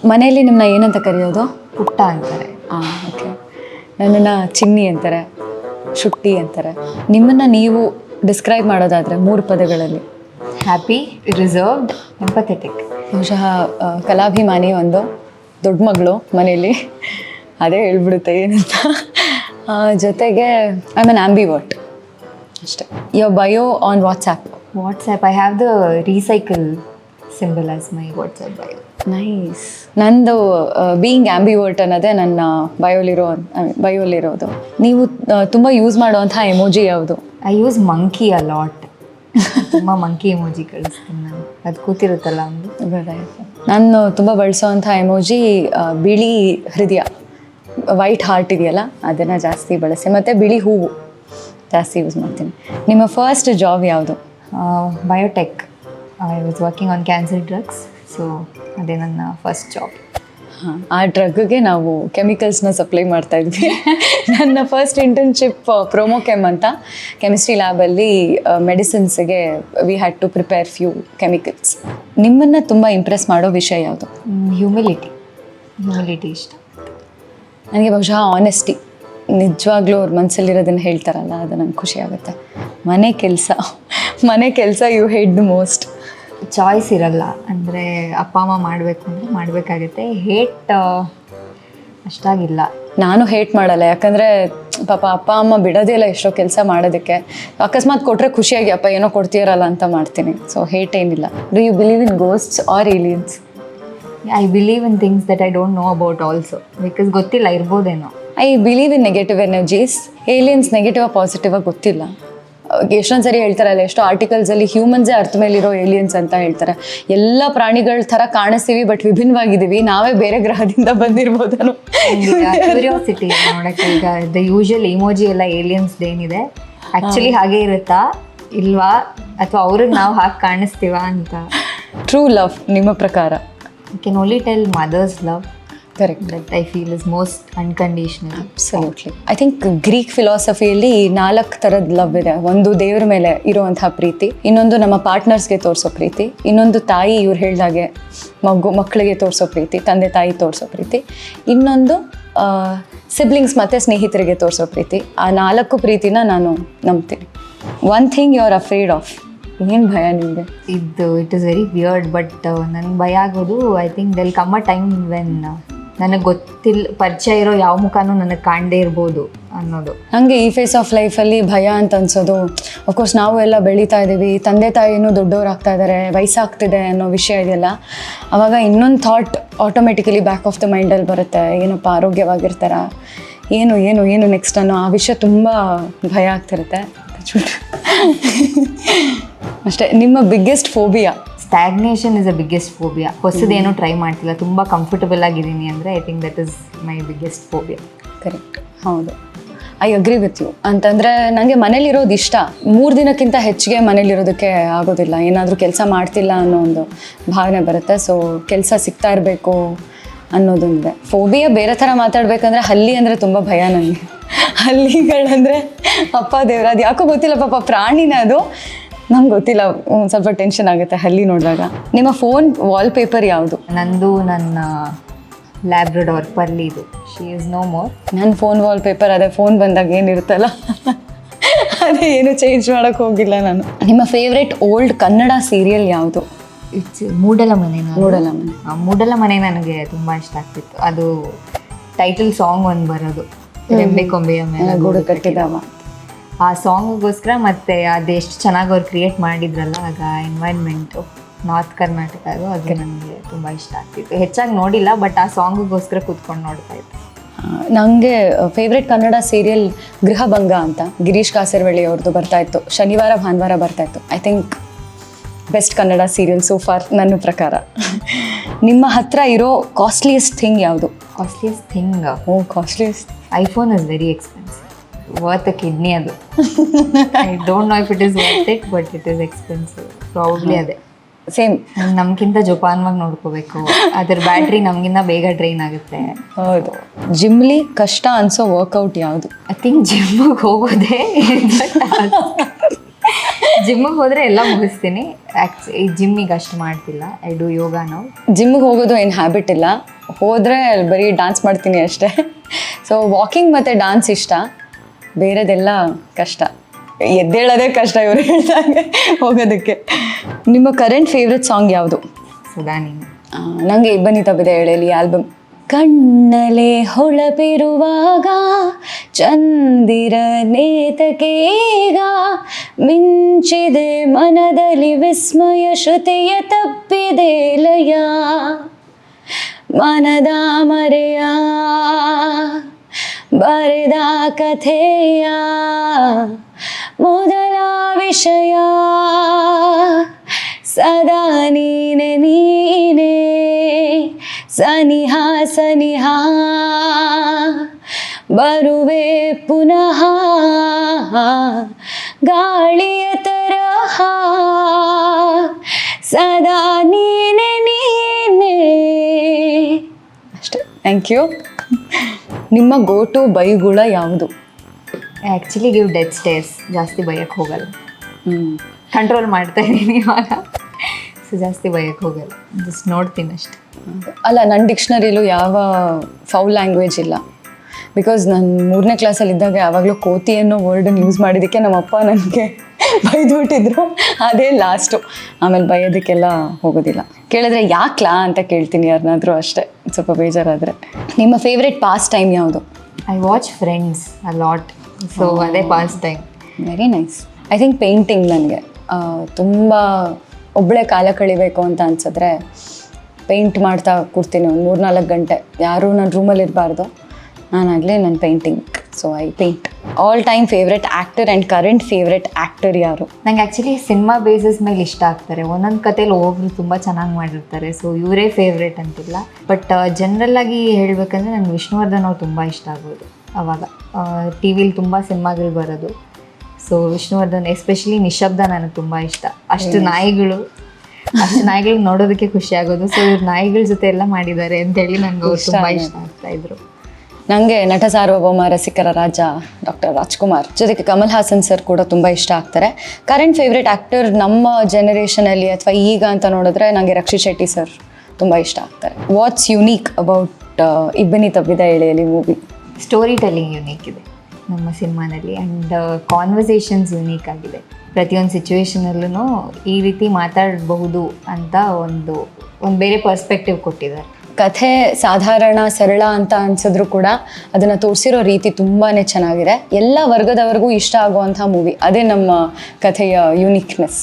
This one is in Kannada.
ಮನೆಯಲ್ಲಿ ನಿಮ್ಮನ್ನ ಏನಂತ ಕರೆಯೋದು? ಪುಟ್ಟ ಅಂತಾರೆ. ಓಕೆ. ನನ್ನನ್ನು ಚಿನ್ನಿ ಅಂತಾರೆ, ಶುಟ್ಟಿ ಅಂತಾರೆ. ನಿಮ್ಮನ್ನು ನೀವು ಡಿಸ್ಕ್ರೈಬ್ ಮಾಡೋದಾದರೆ 3 ಪದಗಳಲ್ಲಿ? Happy, reserved, empathetic. ಬಹುಶಃ ಕಲಾಭಿಮಾನಿ ಒಂದು ದೊಡ್ಡ ಮಗಳು ಮನೆಯಲ್ಲಿ, ಅದೇ ಹೇಳ್ಬಿಡುತ್ತೆ ಏನಂತ. ಜೊತೆಗೆ ಐ ಆಮ್ ಆನ್ ಆಂಬಿವರ್ಟ್ ಅಷ್ಟೇ. Your bio on WhatsApp? WhatsApp, I have the recycle symbol as my WhatsApp bio. Nice. ನಂದು ಬೀಯಿಂಗ್ ಆಂಬಿವರ್ಟ್ ಅನ್ನೋದೇ ನನ್ನ ಬಯೋಲಿರೋದು. ನೀವು ತುಂಬ ಯೂಸ್ ಮಾಡುವಂಥ ಎಮೋಜಿ ಯಾವುದು? I use monkey a lot. ತುಂಬ ಮಂಕಿ ಎಮೋಜಿ ಕಳಿಸ್ತೀನಿ ನಾನು, ಅದು ಕೂತಿರುತ್ತಲ್ಲ ಒಂದು. ನಾನು ತುಂಬ ಬಳಸೋವಂಥ ಎಮೋಜಿ ಬಿಳಿ ಹೃದಯ, ವೈಟ್ ಹಾರ್ಟ್ ಇದೆಯಲ್ಲ, ಅದನ್ನು ಜಾಸ್ತಿ ಬಳಸಿ. ಮತ್ತು ಬಿಳಿ ಹೂವು ಜಾಸ್ತಿ ಯೂಸ್ ಮಾಡ್ತೀನಿ. ನಿಮ್ಮ ಫಸ್ಟ್ ಜಾಬ್ ಯಾವುದು? Biotech. I was working on cancer drugs, so ಅದೇ ನನ್ನ ಫಸ್ಟ್ ಜಾಬ್. ಆ ಡ್ರಗ್ಗೆ ನಾವು ಕೆಮಿಕಲ್ಸ್ನ ಸಪ್ಲೈ ಮಾಡ್ತಾಯಿದ್ವಿ. ನನ್ನ ಫಸ್ಟ್ ಇಂಟರ್ನ್ಶಿಪ್ ಪ್ರೋಮೋಕೆಮ್ ಅಂತ ಕೆಮಿಸ್ಟ್ರಿ ಲ್ಯಾಬಲ್ಲಿ ಮೆಡಿಸಿನ್ಸ್ಗೆ we had to prepare few chemicals. ನಿಮ್ಮನ್ನು ತುಂಬ ಇಂಪ್ರೆಸ್ ಮಾಡೋ ವಿಷಯ ಯಾವುದು? ಹ್ಯೂಮಿಲಿಟಿ ಇಷ್ಟ ನನಗೆ. ಬಹುಶಃ ಆನೆಸ್ಟಿ, ನಿಜವಾಗ್ಲೂ ಅವ್ರ ಮನಸ್ಸಲ್ಲಿರೋದನ್ನು ಹೇಳ್ತಾರಲ್ಲ, ಅದು ನಂಗೆ ಖುಷಿ ಆಗುತ್ತೆ. ಮನೆ ಕೆಲಸ you hate the most? Choice ಇರಲ್ಲ, ಅಂದರೆ ಅಪ್ಪ ಅಮ್ಮ ಮಾಡಬೇಕು ಅಂದರೆ ಮಾಡಬೇಕಾಗತ್ತೆ. ಹೇಟ್ ಅಷ್ಟಾಗಿಲ್ಲ. ನಾನು ಹೇಟ್ ಮಾಡಲ್ಲ, ಯಾಕಂದರೆ ಪಾಪ ಅಪ್ಪ ಅಮ್ಮ ಬಿಡೋದೇ ಇಲ್ಲ ಎಷ್ಟೋ ಕೆಲಸ ಮಾಡೋದಕ್ಕೆ. ಅಕಸ್ಮಾತ್ ಕೊಟ್ಟರೆ ಖುಷಿಯಾಗಿ ಅಪ್ಪ ಏನೋ ಕೊಡ್ತೀರಲ್ಲ ಅಂತ ಮಾಡ್ತೀನಿ. ಸೊ ಹೇಟ್ ಏನಿಲ್ಲ. Do you believe in ghosts or aliens? I believe in things that I don't know about also, because ಗೊತ್ತಿಲ್ಲ, ಇರ್ಬೋದೇನೋ. I believe in negative energies. Aliens negative positive ಆಗಿ ಗೊತ್ತಿಲ್ಲ. ಎಷ್ಟೊಂದು ಸರಿ ಹೇಳ್ತಾರಲ್ಲ, ಎಷ್ಟೋ ಆರ್ಟಿಕಲ್ಸಲ್ಲಿ ಹ್ಯೂಮನ್ಸೇ ಅರ್ಥ ಮೇಲಿರೋ ಏಲಿಯನ್ಸ್ ಅಂತ ಹೇಳ್ತಾರೆ. ಎಲ್ಲ ಪ್ರಾಣಿಗಳ ಥರ ಕಾಣಿಸ್ತೀವಿ, ಬಟ್ ವಿಭಿನ್ನವಾಗಿದ್ದೀವಿ, ನಾವೇ ಬೇರೆ ಗ್ರಹದಿಂದ ಬಂದಿರ್ಬೋದನ್ನು. ಕ್ಯೂರಿಯಾಸಿಟಿ ನೋಡೋಕ್ಕೆ. ಈಗ ದ ಯೂಶುವಲ್ ಇಮೋಜಿ ಎಲ್ಲ ಏಲಿಯನ್ಸ್ ಏನಿದೆ ಆ್ಯಕ್ಚುಲಿ ಹಾಗೆ ಇರುತ್ತಾ ಇಲ್ವಾ, ಅಥವಾ ಅವ್ರಿಗೆ ನಾವು ಹಾಗೆ ಕಾಣಿಸ್ತೀವಾ ಅಂತ. ಟ್ರೂ ಲವ್ ನಿಮ್ಮ ಪ್ರಕಾರ? I can only tell mother's love. Correct. That I feel is most unconditional. Absolutely. I think Greek ಫಿಲಾಸಫಿಯಲ್ಲಿ 4 ಥರದ ಲವ್ ಇದೆ. ಒಂದು ದೇವ್ರ ಮೇಲೆ ಇರುವಂತಹ ಪ್ರೀತಿ, ಇನ್ನೊಂದು ನಮ್ಮ ಪಾರ್ಟ್ನರ್ಸ್ಗೆ ತೋರಿಸೋ ಪ್ರೀತಿ, ಇನ್ನೊಂದು ತಾಯಿ ಇವ್ರು ಹೇಳ್ದಾಗೆ ಮಕ್ಕಳಿಗೆ ತೋರಿಸೋ ಪ್ರೀತಿ, ತಂದೆ ತಾಯಿ ತೋರಿಸೋ ಪ್ರೀತಿ, ಇನ್ನೊಂದು ಸಿಬ್ಲಿಂಗ್ಸ್ ಮತ್ತು ಸ್ನೇಹಿತರಿಗೆ ತೋರಿಸೋ ಪ್ರೀತಿ. ಆ 4 ಪ್ರೀತಿನ ನಾನು ನಂಬ್ತೀನಿ. One thing you are afraid of? ಏನು ಭಯ ನಿಮಗೆ? It is very weird, but ನನಗೆ ಭಯ ಆಗೋದು, I think there'll come a time when ನನಗೆ ಪರಿಚಯ ಇರೋ ಯಾವ ಮುಖನೂ ನನಗೆ ಕಾಣದೇ ಇರ್ಬೋದು ಅನ್ನೋದು. ನನಗೆ ಈ ಫೇಸ್ ಆಫ್ ಲೈಫಲ್ಲಿ ಭಯ ಅಂತ ಅನ್ಸೋದು, ಅಫ್ಕೋರ್ಸ್ ನಾವು ಎಲ್ಲ ಬೆಳೀತಾ ಇದ್ದೀವಿ, ತಂದೆ ತಾಯಿನೂ ದೊಡ್ಡವ್ರು ಆಗ್ತಾ ಇದ್ದಾರೆ, ವಯಸ್ಸಾಗ್ತಿದೆ ಅನ್ನೋ ವಿಷಯ ಇದೆಯಲ್ಲ, ಆವಾಗ ಇನ್ನೊಂದು thought automatically back of the ಮೈಂಡಲ್ಲಿ ಬರುತ್ತೆ. ಏನಪ್ಪ ಆರೋಗ್ಯವಾಗಿರ್ತಾರ, ಏನು ನೆಕ್ಸ್ಟ್ ಅನ್ನೋ ಆ ವಿಷಯ ತುಂಬ ಭಯ ಆಗ್ತಿರುತ್ತೆ ಅಷ್ಟೇ. ನಿಮ್ಮ biggest phobia? Stagnation is a biggest phobia. ಹೊಸದೇನೂ ಟ್ರೈ ಮಾಡ್ತಿಲ್ಲ, ತುಂಬ ಕಂಫರ್ಟಬಲ್ ಆಗಿದ್ದೀನಿ ಅಂದರೆ I think that is my biggest phobia. Correct, ಹೌದು. I agree with you. ಅಂತಂದರೆ ನನಗೆ ಮನೇಲಿರೋದು ಇಷ್ಟ, 3 ದಿನಕ್ಕಿಂತ ಹೆಚ್ಚಿಗೆ ಮನೇಲಿರೋದಕ್ಕೆ ಆಗೋದಿಲ್ಲ. ಏನಾದರೂ ಕೆಲಸ ಮಾಡ್ತಿಲ್ಲ ಅನ್ನೋ ಒಂದು ಭಾವನೆ ಬರುತ್ತೆ. ಸೊ ಕೆಲಸ ಸಿಗ್ತಾ ಇರಬೇಕು ಅನ್ನೋದೊಂದಿದೆ. ಫೋಬಿಯಾ ಬೇರೆ ಥರ ಮಾತಾಡಬೇಕಂದ್ರೆ ಹಲ್ಲಿ ಅಂದರೆ ತುಂಬ ಭಯ ನನಗೆ. ಹಲ್ಲಿಗಳಂದರೆ ಅಪ್ಪ ದೇವ್ರ, ಅದು ಯಾಕೋ ಗೊತ್ತಿಲ್ಲ, ಪಾಪ ಪ್ರಾಣಿನ ಅದು, ನಮ್ಗೆ ಗೊತ್ತಿಲ್ಲ, ಸ್ವಲ್ಪ ಟೆನ್ಷನ್ ಆಗುತ್ತೆ ಹಲ್ಲಿ ನೋಡಿದಾಗ. ನಿಮ್ಮ ಫೋನ್ ವಾಲ್ಪೇಪರ್ ಯಾವುದು? ನಂದು ನನ್ನ ಲ್ಯಾಬ್ರಡಾರ್ ಪರ್ಲಿದು. She is no more. ನನ್ನ ಫೋನ್ ವಾಲ್ಪೇಪರ್ ಅದೇ, ಫೋನ್ ಬಂದಾಗ ಏನಿರುತ್ತಲ್ಲ ಅದೇ, ಏನು ಚೇಂಜ್ ಮಾಡೋಕ್ಕೆ ಹೋಗಿಲ್ಲ ನಾನು. ನಿಮ್ಮ ಫೇವ್ರೆಟ್ ಓಲ್ಡ್ ಕನ್ನಡ ಸೀರಿಯಲ್ ಯಾವುದು? ಇಟ್ಸ್ ಮೂಡಲ ಮನೆ. ಮೂಡಲ ಮನೆ ನನಗೆ ತುಂಬ ಇಷ್ಟ ಆಗ್ತಿತ್ತು. ಅದು ಟೈಟಲ್ ಸಾಂಗ್ ಒಂದು ಬರೋದು, ರೆಂಬೆ ಕೊಂಬೆಯ ಮೇಲೆ ಗೂಡು ಕಟ್ಟಿದವ. ಆ ಸಾಂಗಿಗೋಸ್ಕರ, ಮತ್ತು ಅದು ಎಷ್ಟು ಚೆನ್ನಾಗಿ ಅವ್ರು ಕ್ರಿಯೇಟ್ ಮಾಡಿದ್ರಲ್ಲ ಆಗ ಎನ್ವೈರ್ನ್ಮೆಂಟು ನಾರ್ತ್ ಕರ್ನಾಟಕದು, ಅದು ನನಗೆ ತುಂಬ ಇಷ್ಟ ಆಗ್ತಿತ್ತು. ಹೆಚ್ಚಾಗಿ ನೋಡಿಲ್ಲ, ಬಟ್ ಆ ಸಾಂಗಿಗೋಸ್ಕರ ಕೂತ್ಕೊಂಡು ನೋಡ್ತಾ ಇದ್ದೆ. ನನಗೆ ಫೇವ್ರೆಟ್ ಕನ್ನಡ ಸೀರಿಯಲ್ ಗೃಹಭಂಗ ಅಂತ, ಗಿರೀಶ್ ಕಾಸರವಳ್ಳಿ ಅವ್ರದ್ದು ಬರ್ತಾಯಿತ್ತು, ಶನಿವಾರ ಭಾನುವಾರ ಬರ್ತಾಯಿತ್ತು. I think best Kannada serial so far ನನ್ನ ಪ್ರಕಾರ. ನಿಮ್ಮ ಹತ್ರ ಇರೋ ಕಾಸ್ಟ್ಲಿಯೆಸ್ಟ್ ಥಿಂಗ್ ಯಾವುದು? Costliest thing? Costliest iPhone is very expensive. Worth a kidney ಅದು. I don't know if it is worth it, but it is expensive. Probably ಅದೇ. ಸೇಮ್. ನಮ್ಗಿಂತ ಜೋಪಾನವಾಗಿ ನೋಡ್ಕೋಬೇಕು, ಅದ್ರ ಬ್ಯಾಟ್ರಿ ನಮಗಿಂತ ಬೇಗ ಡ್ರೈನ್ ಆಗುತ್ತೆ. ಹೌದು. ಜಿಮ್ಲಿ ಕಷ್ಟ ಅನ್ಸೋ ವರ್ಕೌಟ್ ಯಾವುದು? ಐ ಥಿಂಕ್ ಜಿಮ್ಮಿಗೆ ಹೋಗೋದೇ ಜಿಮ್ಮಿಗೆ ಹೋದರೆ ಎಲ್ಲ ಮುಗಿಸ್ತೀನಿ. ಈ ಜಿಮ್ಮಿಗೆ ಅಷ್ಟು ಮಾಡ್ತಿಲ್ಲ. ಐ ಡೂ ಯೋಗ ನಾವು. ಜಿಮ್ಮಿಗೆ ಹೋಗೋದು ಏನು ಹ್ಯಾಬಿಟ್ ಇಲ್ಲ, ಹೋದರೆ ಬರೀ ಡಾನ್ಸ್ ಮಾಡ್ತೀನಿ ಅಷ್ಟೇ. ಸೊ ವಾಕಿಂಗ್ ಮತ್ತು ಡಾನ್ಸ್ ಇಷ್ಟ, ಬೇರೆದೆಲ್ಲ ಕಷ್ಟ, ಎದ್ದೇಳೋದೇ ಕಷ್ಟ ಇವರು ಹೇಳ್ದಂಗೆ ಹೋಗೋದಕ್ಕೆ. ನಿಮ್ಮ ಕರೆಂಟ್ ಫೇವ್ರೆಟ್ ಸಾಂಗ್ ಯಾವುದು? ಸುಧಾ ನೀನು. ನನಗೆ ಇಬ್ಬನಿ ತಪ್ಪಿದೆ ಹೇಳಲಿ ಆಲ್ಬಮ್. ಕಣ್ಣಲೆ ಹೊಳಪಿರುವಾಗ ಚಂದಿರ ನೇತಕೇಗ ಮಿಂಚಿದೆ ಮನದಲ್ಲಿ ವಿಸ್ಮಯ ಶ್ರುತಿಯ ತಪ್ಪಿದೆ ಲಯ ಮನದ ಮರೆಯ ಬರೆದ ಕಥೆಯ ಮೊದಲ ವಿಷಯ ಸದಾ ನೀನೆ ನೀನೆ ಸನಿಹ ಸನಿಹ ಬರುವೆ ಪುನಃ ಗಾಳಿಯ ತರಹ ಸದಾ ನೀನೆ ನೀನೆ. ಅಷ್ಟೇ. Thank you. ನಿಮ್ಮ ಗೋ ಟು ಬೈಗುಳ ಯಾವುದು? Actually give death stares. ಜಾಸ್ತಿ ಬೈಯಕ್ಕೆ ಹೋಗಲ್ಲ. ಕಂಟ್ರೋಲ್ ಮಾಡ್ತಾ ಇದ್ದೀನಿ ಇವಾಗ. ಸೊ ಜಾಸ್ತಿ ಬೈಯಕ್ಕೆ ಹೋಗಲ್ಲ, ಜಸ್ಟ್ ನೋಡ್ತೀನಿ ಅಷ್ಟೆ. ಅಲ್ಲ, ನನ್ನ ಡಿಕ್ಷನರಿಲೂ ಯಾವ ಫೌಲ್ ಲ್ಯಾಂಗ್ವೇಜ್ ಇಲ್ಲ. ಬಿಕಾಸ್ ನಾನು 3ನೇ ಕ್ಲಾಸಲ್ಲಿ ಇದ್ದಾಗ ಯಾವಾಗಲೂ ಕೋತಿ ಅನ್ನೋ ವರ್ಡನ್ನು ಯೂಸ್ ಮಾಡಿದ್ದಕ್ಕೆ ನಮ್ಮಪ್ಪ ನನಗೆ ಬೈದ್ಬಿಟ್ಟಿದ್ರು. ಅದೇ ಲಾಸ್ಟು. ಆಮೇಲೆ ಬೈಯೋದಕ್ಕೆಲ್ಲ ಹೋಗೋದಿಲ್ಲ. ಕೇಳಿದ್ರೆ ಯಾಕ್ಲಾ ಅಂತ ಕೇಳ್ತೀನಿ ಯಾರನ್ನಾದರೂ, ಅಷ್ಟೇ ಸ್ವಲ್ಪ ಬೇಜಾರಾದರೆ. ನಿಮ್ಮ ಫೇವ್ರೆಟ್ ಪಾಸ್ ಟೈಮ್ ಯಾವುದು? I watch Friends a lot. So ಅದೇ pastime. Very nice. I think painting. ನನಗೆ ತುಂಬ ಒಬ್ಬಳೇ ಕಾಲ ಕಳಿಬೇಕು ಅಂತ ಅನ್ಸಿದ್ರೆ ಪೇಂಟ್ ಮಾಡ್ತಾ ಕೂರ್ತೀನಿ ಒಂದು 3-4 ಗಂಟೆ. ಯಾರೂ ನನ್ನ ರೂಮಲ್ಲಿ ಇರಬಾರ್ದು, ನಾನಾಗಲಿ ನನ್ನ painting. So I paint. All time favourite actor and current favourite actor ಯಾರು? ನಂಗೆ ಆ್ಯಕ್ಚುಲಿ ಸಿನಿಮಾ ಬೇಸಿಸ್ ಮೇಲೆ ಇಷ್ಟ ಆಗ್ತಾರೆ. ಒಂದೊಂದು ಕಥೆಯಲ್ಲಿ ಒಬ್ಬರು ತುಂಬ ಚೆನ್ನಾಗಿ ಮಾಡಿರ್ತಾರೆ. ಸೊ ಇವರೇ ಫೇವ್ರೇಟ್ ಅಂತಿಲ್ಲ. ಬಟ್ ಜನರಲ್ಲಾಗಿ ಹೇಳಬೇಕಂದ್ರೆ ನಂಗೆ ವಿಷ್ಣುವರ್ಧನ್ ಅವ್ರು ತುಂಬ ಇಷ್ಟ ಆಗೋದು. ಅವಾಗ ಟಿ ವಿಲಿ ತುಂಬ ಸಿನಿಮಾಗಳು ಬರೋದು. ಸೊ ವಿಷ್ಣುವರ್ಧನ್, ಎಸ್ಪೆಷಲಿ ನಿಶಬ್ದ ನನಗೆ ತುಂಬ ಇಷ್ಟ. ಅಷ್ಟು ನಾಯಿಗಳು ನೋಡೋದಕ್ಕೆ ಖುಷಿ ಆಗೋದು. ಸೊ ಇವ್ರು ನಾಯಿಗಳ ಜೊತೆ ಎಲ್ಲ ಮಾಡಿದ್ದಾರೆ ಅಂತೇಳಿ ನನಗೆ ಅವ್ರು ತುಂಬ ಇಷ್ಟ ಆಗ್ತಾಯಿದ್ರು. ನನಗೆ ನಟ ಸಾರ್ವಭೌಮ ರಸಿಕರ ರಾಜ ಡಾಕ್ಟರ್ ರಾಜ್ಕುಮಾರ್, ಜೊತೆಗೆ ಕಮಲ್ ಹಾಸನ್ ಸರ್ ಕೂಡ ತುಂಬ ಇಷ್ಟ ಆಗ್ತಾರೆ. ಕರೆಂಟ್ ಫೇವ್ರೆಟ್ ಆ್ಯಕ್ಟರ್ ನಮ್ಮ ಜನರೇಷನಲ್ಲಿ ಅಥವಾ ಈಗ ಅಂತ ನೋಡಿದ್ರೆ ನನಗೆ ರಕ್ಷಿತ್ ಶೆಟ್ಟಿ ಸರ್ ತುಂಬ ಇಷ್ಟ ಆಗ್ತಾರೆ. ವಾಟ್ಸ್ ಯುನೀಕ್ ಅಬೌಟ್ ಇಬ್ಬನಿ ತಪ್ಪಿದ ಎಳೆಯಲ್ಲಿ ಮೂವಿ? ಸ್ಟೋರಿ ಟೆಲ್ಲಿಂಗ್ ಯುನೀಕ್ ಇದೆ ನಮ್ಮ ಸಿನಿಮಾನಲ್ಲಿ. ಆ್ಯಂಡ್ ಕಾನ್ವರ್ಸೇಷನ್ಸ್ ಯುನೀಕ್ ಆಗಿದೆ. ಪ್ರತಿಯೊಂದು ಸಿಚುವೇಶನಲ್ಲೂ ಈ ರೀತಿ ಮಾತಾಡಬಹುದು ಅಂತ ಒಂದು ಬೇರೆ ಪರ್ಸ್ಪೆಕ್ಟಿವ್ ಕೊಟ್ಟಿದ್ದಾರೆ. ಕಥೆ ಸಾಧಾರಣ ಸರಳ ಅಂತ ಅನ್ಸಿದ್ರು ಕೂಡ ಅದನ್ನು ತೋರಿಸಿರೋ ರೀತಿ ತುಂಬಾ ಚೆನ್ನಾಗಿದೆ. ಎಲ್ಲ ವರ್ಗದವರೆಗೂ ಇಷ್ಟ ಆಗುವಂಥ ಮೂವಿ. ಅದೇ ನಮ್ಮ ಕಥೆಯ ಯುನೀಕ್ನೆಸ್.